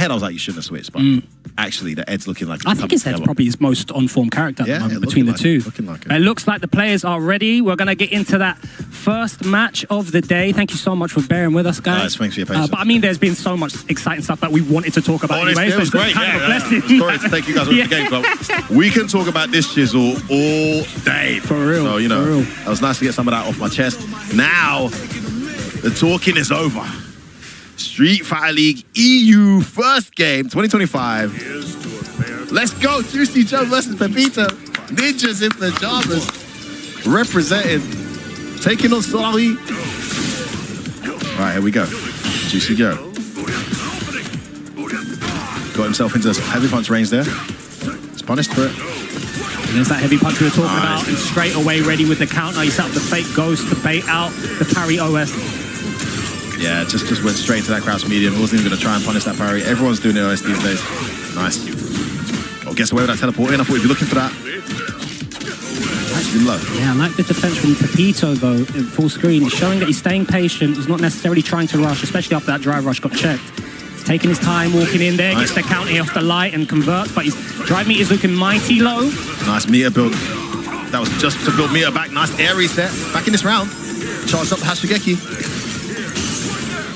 head, I was like, you shouldn't have switched, but actually, the Ed's looking like... I think his head's probably his most on-form character at the moment between the two. Like it looks like the players are ready. We're going to get into that first match of the day. Thank you so much for bearing with us, guys. Thanks for your patience. But I mean, there's been so much exciting stuff that we wanted to talk about anyway. It was great. Sorry to take you guys off the game, but we can talk about this chisel all day. For real. So, you know, it was nice to get some of that off my chest. Now, the talking is over. Street Fighter League EU first game, 2025. Let's go, JuicyJoe versus Pepito. Ninjas in pajamas, representing, taking on Solari. All right, here we go. JuicyJoe. Got himself into heavy punch range there. He's punished for it. And there's that heavy punch we were talking about. And straight away ready with the counter. He set up the fake ghost, the bait out, the parry OS. Yeah, just went straight to that crouch medium. Wasn't even going to try and punish that parry. Everyone's doing the OS these days. Nice. Oh, gets away with that teleport in. I thought you'd be looking for that. Actually low. Yeah, I like the defense from Pepito, though, in full screen. He's showing that he's staying patient. He's not necessarily trying to rush, especially after that drive rush got checked. He's taking his time, walking in there, gets the counter off the light and converts, but his drive meter is looking mighty low. Nice meter build. That was just to build meter back. Nice air reset. Back in this round. Charged up the Hashigeki.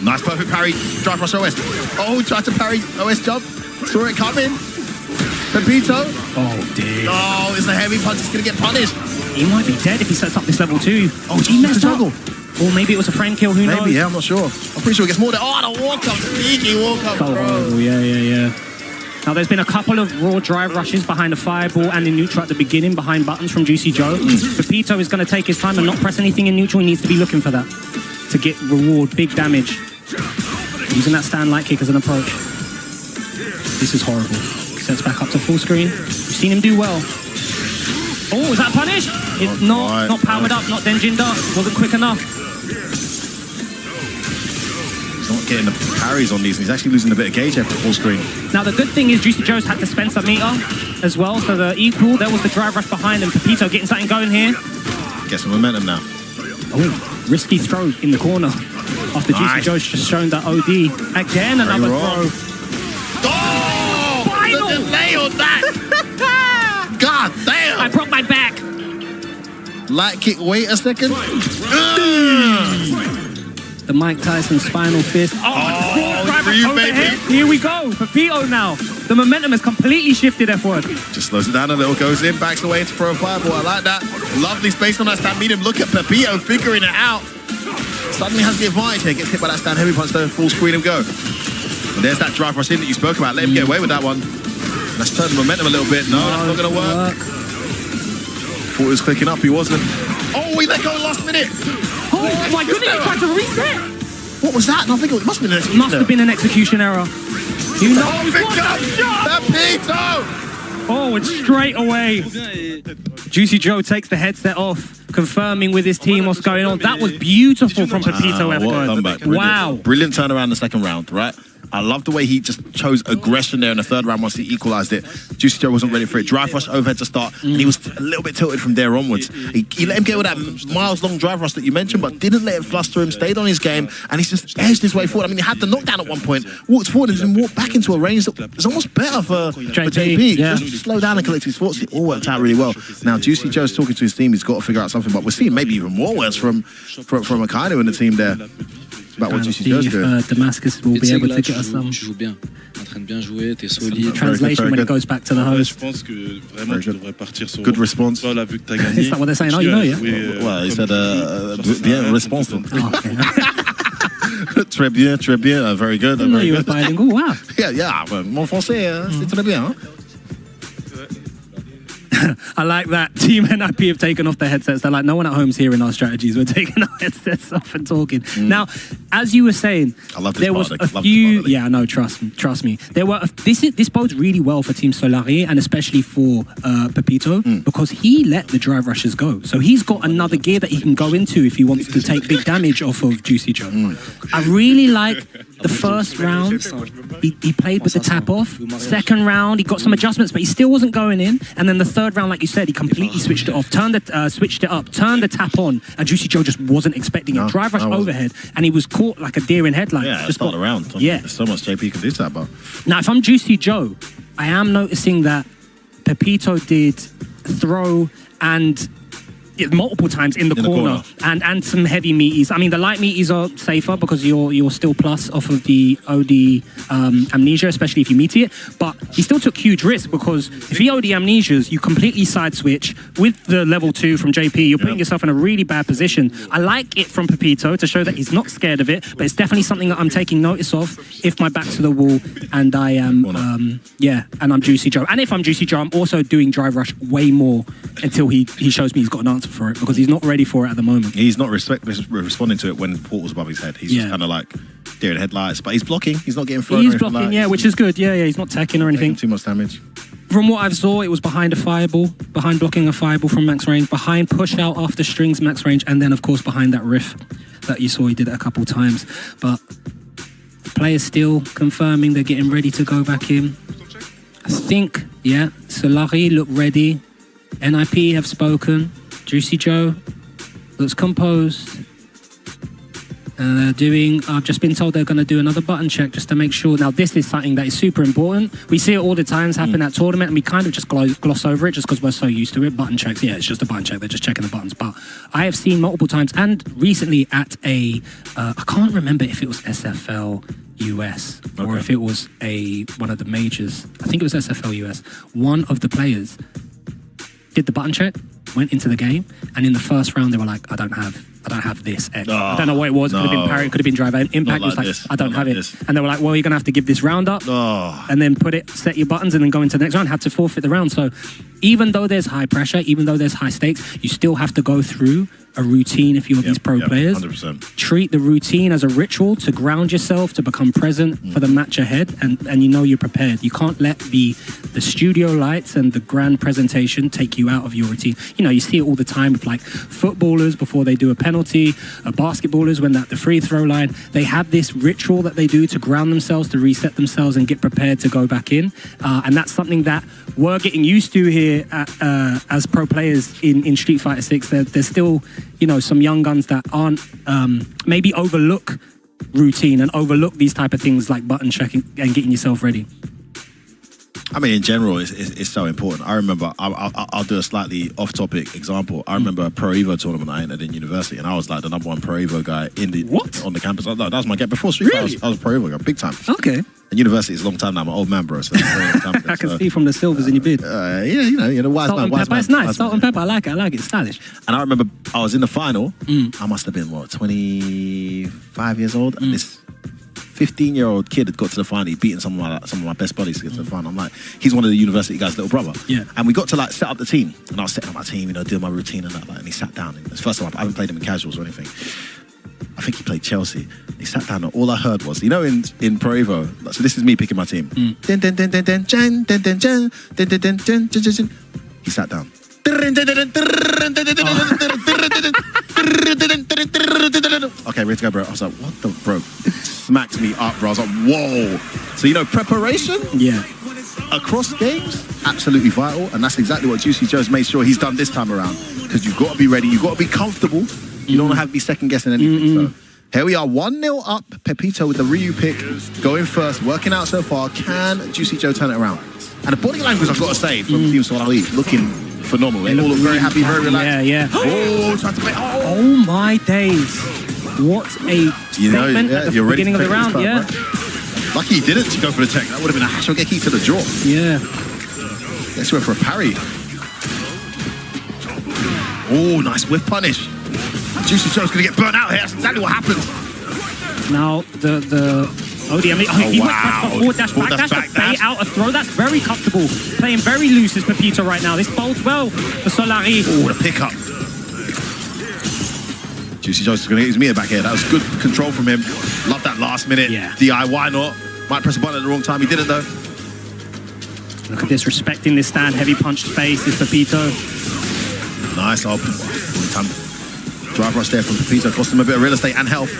Nice perfect parry, drive rush OS. Oh, tried to parry OS jump. Saw it coming. Pepito. Oh, dear. Oh, it's a heavy punch. He's going to get punished. He might be dead if he sets up this level 2. Oh, he messed up. Or maybe it was a friend kill, who knows? Maybe, yeah, I'm not sure. I'm pretty sure it gets more than... Oh, the walk up. Sneaky walk up, so horrible, yeah. Now, there's been a couple of raw drive rushes behind the fireball and in neutral at the beginning, behind buttons from JuicyJoe. Pepito is going to take his time and not press anything in neutral. He needs to be looking for that to get reward, big damage. Using that stand light kick as an approach. This is horrible. Sets back up to full screen. You've seen him do well. Oh, is that punished? It's not powered up, not denjined up. Wasn't quick enough. He's not getting the parries on these. He's actually losing a bit of gauge here for full screen. Now, the good thing is JuicyJoe's had to spend some meter as well. So the equal, there was the drive rush behind him. Pepito getting something going here. Get some momentum now. Oh, risky throw in the corner. After JuicyJoe's just shown that OD. Again, another throw. Oh! Final! The delay on that! God damn! I broke my back. Light kick, wait a second. The Mike Tyson spinal fist. Ryu, overhead. Here we go. Pepito now. The momentum has completely shifted F1. Just slows it down a little, goes in, backs away to throw a fireball. I like that. Lovely space on that stand medium. Look at Pepito figuring it out. Suddenly has the advantage here. Gets hit by that stand heavy punch, though. Full screen and go. And there's that drive rush in that you spoke about. Let him get away with that one. Let's turn the momentum a little bit. No, that's not going to work. Thought he was clicking up. He wasn't. Oh, he let go last minute. Oh my goodness, he tried to reset. What was that? No, I think it must have been an execution. Must have been an execution error. You know, Pepito! Oh, it's straight away. JuicyJoe takes the headset off, confirming with his team what's going on. That was beautiful from Pepito. What a comeback. Wow. Brilliant turnaround in the second round, right? I love the way he just chose aggression there in the third round once he equalized it. JuicyJoe wasn't ready for it. Drive rush overhead to start, and he was a little bit tilted from there onwards. He let him get with that miles-long drive rush that you mentioned, but didn't let it fluster him, stayed on his game, and he's just edged his way forward. I mean, he had the knockdown at one point, walked forward and then walked back into a range that was almost better for JP. Yeah. Just slow down and collect his thoughts. It all worked out really well. Now, JuicyJoe's talking to his team. He's got to figure out something, but we're seeing maybe even more words from Akainu in the team there. About what JuicyJoe's doing. Damascus will be able to get us some translation when it goes back to the host. Good response. Is that what they're saying? Oh, you know, yeah? Well, he said, bien response. Oh, okay. Très bien, very good. I know you were bilingual, wow. Yeah, mon français, c'est très bien. Hein? I like that. Team NIP have taken off their headsets. They're like, no one at home's hearing our strategies. We're taking our headsets off and talking. Now, as you were saying, I love this there was a few. Yeah, no, trust me. There were this bodes really well for Team Solari and especially for Pepito because he let the drive rushes go. So he's got another gear that he can go into if he wants to take big damage off of JuicyJoe. I really like the first round. He played with the tap off. Second round, he got some adjustments, but he still wasn't going in. And then the third third round, like you said, he completely switched it off, switched it up, turned the tap on, and JuicyJoe just wasn't expecting it. Drive rush overhead, and he was caught like a deer in headlights. Yeah, just got around. Yeah. There's so much JP can do to that, but now if I'm JuicyJoe, I am noticing that Pepito did throw and multiple times in the corner. And some heavy meaties. I mean, the light meaties are safer because you're still plus off of the OD amnesia, especially if you meaty it. But he still took huge risks because if he OD amnesias, you completely side switch with the level 2 from JP. You're putting yourself in a really bad position. I like it from Pepito to show that he's not scared of it, but it's definitely something that I'm taking notice of if my back's to the wall and I am, and I'm JuicyJoe. And if I'm JuicyJoe, I'm also doing drive rush way more until he shows me he's got an answer for it, because he's not ready for it at the moment. He's not responding to it when portal's above his head. He's just kind of like deer in headlights, but he's blocking. He's not getting thrown. He's blocking, which is good. Yeah, he's not teching or anything. Too much damage. From what I saw, it was behind a fireball, behind blocking a fireball from max range, behind push out after strings max range, and then of course behind that riff that you saw he did it a couple times. But the players still confirming they're getting ready to go back in. I think, Solari look ready. NIP have spoken. JuicyJoe looks composed. They're doing, I've just been told they're going to do another button check just to make sure. Now, this is something that is super important. We see it all the times happen at tournament, and we kind of just gloss over it just because we're so used to it. Button checks, it's just a button check. They're just checking the buttons. But I have seen multiple times, and recently at I can't remember if it was SFL US or if it was one of the majors. I think it was SFL US. One of the players did the button check, went into the game, and in the first round they were like, I don't have this edge. I don't know what it was. It could have been parry, it could have been drive. Impact was like, I don't have it. And they were like, well, you're gonna have to give this round up and then set your buttons and then go into the next round. Had to forfeit the round. So even though there's high pressure, even though there's high stakes, you still have to go through a routine if you're these pro players. 100%. Treat the routine as a ritual to ground yourself, to become present for the match ahead, and you know you're prepared. You can't let the studio lights and the grand presentation take you out of your routine. You know, you see it all the time with like footballers before they do a penalty, basketballers when at the free throw line, they have this ritual that they do to ground themselves, to reset themselves and get prepared to go back in. And that's something that we're getting used to here as pro players in Street Fighter 6. There's still, you know, some young guns that aren't maybe overlook routine and overlook these type of things like button checking and getting yourself ready. I mean, in general, it's so important. I remember, I'll do a slightly off-topic example. I remember a Pro Evo tournament I entered in university, and I was like the #1 Pro Evo guy on the campus. No, that was my get before Street Fighter. I was a Pro Evo guy, big time. Okay. And university is a long time now. I'm an old man, bro. So campus, I can see from the silvers in your beard. You know, wise salt man. And pepper. It's nice. Salt and pepper. I like it. It's stylish. And I remember I was in the final. I must have been, 25 years old? And this 15-year-old kid had got to the final. He'd beaten some of my best buddies to get to the final. I'm like, he's one of the university guys' little brother. Yeah. And we got to like set up the team. And I was setting up my team, you know, doing my routine and that. And he sat down. And it's the first time I haven't played him in casuals or anything. I think he played Chelsea. He sat down and all I heard was, you know, in Pro Evo, so this is me picking my team. He sat down. Okay, ready to go, bro. I was like, what the, bro? Smacked me up, bro. I was like, whoa. So, you know, preparation across games, absolutely vital. And that's exactly what JuicyJoe's made sure he's done this time around. Because you've got to be ready. You've got to be comfortable. You don't want to have to be second guessing anything. So here we are, 1-0 up. Pepito with the Ryu pick, going first, working out so far. Can JuicyJoe turn it around? And the body language, I've got to say, from Team Solari, looking phenomenal. They all look very happy, very relaxed. Yeah. Oh, trying to play. Oh my days. What a statement at the beginning of the round, Right? Lucky he didn't go for the tech. That would have been a Hashogeki to the jaw. Yeah. Let's go for a parry. Oh, nice whiff punish. JuicyJoe's going to get burnt out here. That's exactly what happens. Now, the ODM. He went forward dash back, fade out a throw. That's very comfortable. Playing very loose is Pepito right now. This bodes well for Solari. Oh, the pickup. JuicyJoe's going to get his meter back here. That was good control from him. Love that last minute. DI, why not? Might press a button at the wrong time. He didn't, though. Look at this, respecting this stand. Heavy punched face is Pepito. Nice. Drive rush there from Pepito. Cost him a bit of real estate and health.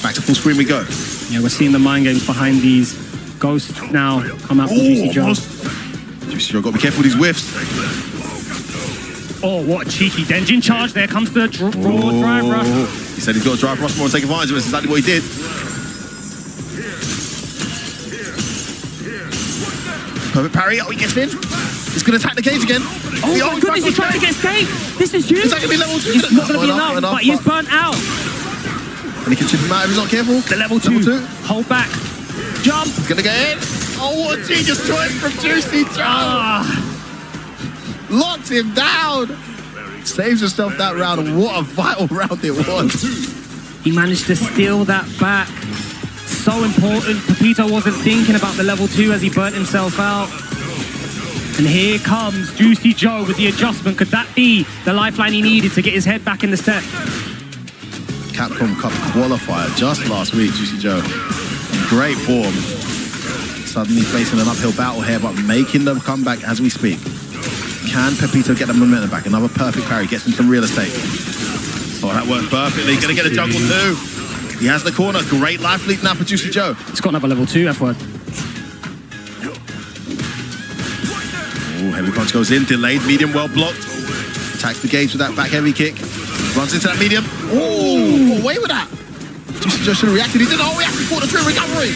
Back to full screen we go. Yeah, we're seeing the mind games behind these. Ghosts now come out from JuicyJoe. JuicyJoe got to be careful with these whiffs. Oh, what a cheeky Denjin charge. There comes the raw drive rush. He said he's got to drive rush more and take advantage of it. That's exactly what he did. Perfect parry. Oh, he gets in. He's going to attack the cage again. Oh my goodness, he's trying to get escape. This is huge. Is that going to be level 2? It's not going to be enough, but he's burnt out. And he can chip him out if he's not careful. The level 2. Hold back. Jump. He's going to get in. Oh, what a genius choice from JuicyJoe. Locked him down. Saves himself that round. And what a vital round it was. He managed to steal that back. So important. Pepito wasn't thinking about the level 2 as he burnt himself out. And here comes JuicyJoe with the adjustment. Could that be the lifeline he needed to get his head back in the step? Capcom Cup qualifier just last week, JuicyJoe. Great form. Suddenly facing an uphill battle here, but making the comeback as we speak. Can Pepito get the momentum back? Another perfect parry, gets him some real estate. Oh, that worked perfectly. Gonna get a juggle too. He has the corner. Great life lead now for JuicyJoe. He's got another level 2 F-word. Oh, heavy punch goes in. Delayed, medium, well blocked. Attacks the gauge with that back heavy kick. Runs into that medium. Oh, away with that. JuicyJoe should have reacted. He didn't. Oh, he actually fought the true recovery.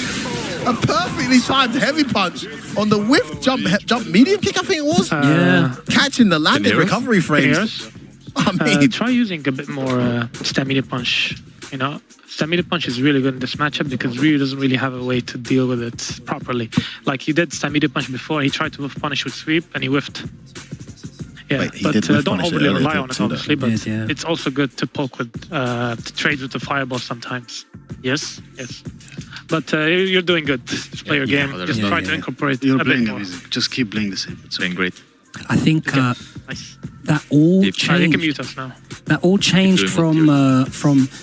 A perfectly timed heavy punch on the whiff jump medium kick, I think it was. Yeah. Catching the landing recovery frames. I mean, try using a bit more stamina punch. You know, stamina punch is really good in this matchup because Ryu doesn't really have a way to deal with it properly. Like he did stamina punch before, he tried to whiff punish with sweep and he whiffed. Yeah, wait, but don't overly rely on it, too, obviously. But yeah. it's also good to poke with, to trade with the fireball sometimes. Yes, yes. But you're doing good. Just play your game. Just try to incorporate You're a bit playing more. amazing. Just keep playing the same. It's playing great. I think Nice. that all You can changed. mute us now. That all changed from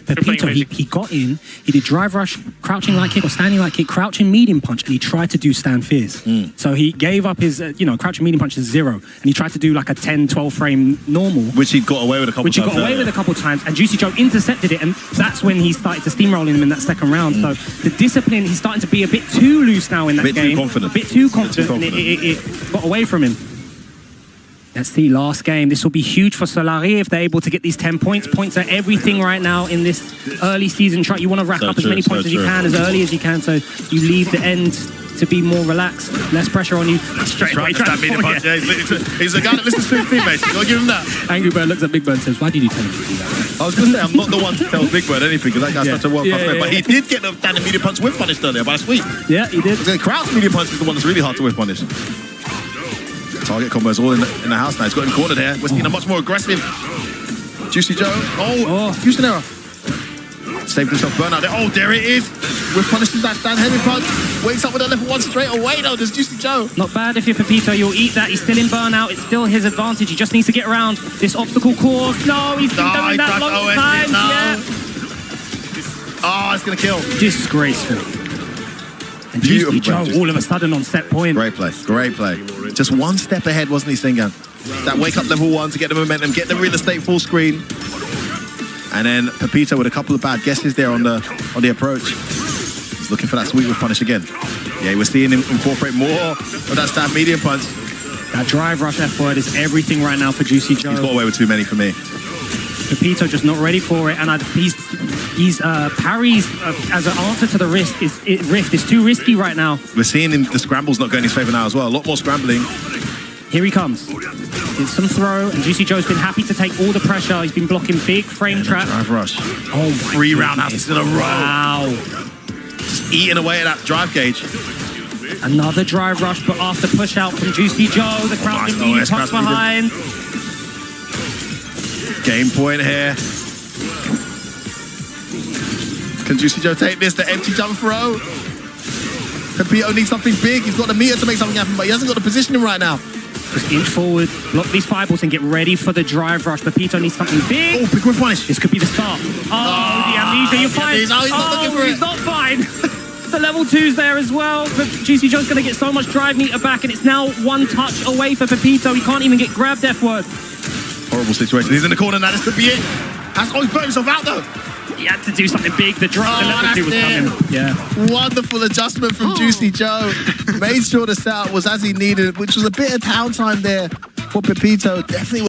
Pepito. He got in, he did drive rush, crouching light kick or standing light kick, crouching medium punch, and he tried to do stand fierce. So he gave up his, crouching medium punch is 0, and he tried to do like a 10, 12 frame normal. which he got away with a couple times. And JuicyJoe intercepted it, and that's when he started to steamroll him in that second round. So the discipline, he's starting to be a bit too loose now in that game. Bit too confident. A bit too confident, and it got away from him. Let's see, last game. This will be huge for Solari if they're able to get these 10 points. Points are everything right now in this early season track. You want to rack up as many points as you can, as early as you can, so you leave the end to be more relaxed, less pressure on you. Straight away, He's a guy that listens to his teammates. You gotta give him that. Angry Bird looks at Big Bird and says, why did you tell him to do that? I was gonna say, I'm not the one to tell Big Bird anything because that guy's such a world-class player. But he did get the standing medium punch whiff punished earlier, but that's sweet. Yeah, he did. The crouch medium punch is the one that's really hard to whiff punish. Target combos all in the house now. He's got him cornered here. We're seeing a much more aggressive JuicyJoe. Houston error. Saved himself burnout there. Oh, there it is. With punishes that stand heavy punch. Wakes up with a level 1 straight away though. There's JuicyJoe. Not bad if you're Pepito. You'll eat that. He's still in burnout. It's still his advantage. He just needs to get around this obstacle course. No, he's been doing that long time. Yeah. Oh, it's going to kill. Disgraceful. And Beautiful JuicyJoe all of a sudden on set point. Great play. Great play. Just one step ahead, wasn't he, Singan? That wake up level 1 to get the momentum, get the real estate full screen. And then Pepito with a couple of bad guesses there on the approach. He's looking for that sweep with punish again. Yeah, we're seeing him incorporate more of that stand medium punch. That drive rush F-word is everything right now for JuicyJoe. He's got away with too many for me. Pepito just not ready for it, and he's parries as an answer to the rift is too risky right now. We're seeing him, the scramble's not going in his favor now as well. A lot more scrambling. Here he comes. It's some throw, and JuicyJoe's been happy to take all the pressure. He's been blocking big frame trap. Drive rush. Oh, 3 roundhouses in a row. Wow. Just eating away at that drive gauge. Another drive rush, but after push out from JuicyJoe, the crowd immediately comes behind. Game point here. Can JuicyJoe take this? The empty jump throw. Pepito needs something big. He's got the meter to make something happen, but he hasn't got the positioning right now. Just inch forward, block these fireballs and get ready for the drive rush. Pepito needs something big. Oh, big whiff punish. This could be the start. Oh, the amnesia, you're fine. He's not looking for it. He's not fine. The level 2's there as well, but JuicyJoe's going to get so much drive meter back, and it's now 1 touch away for Pepito. He can't even get grabbed F-word. Horrible situation. He's in the corner now. This could be it. He's burnt himself out though. He had to do something big. The level 2 was coming. Yeah. Wonderful adjustment from JuicyJoe. Made sure the setup was as he needed, which was a bit of downtime there for Pepito. Definitely.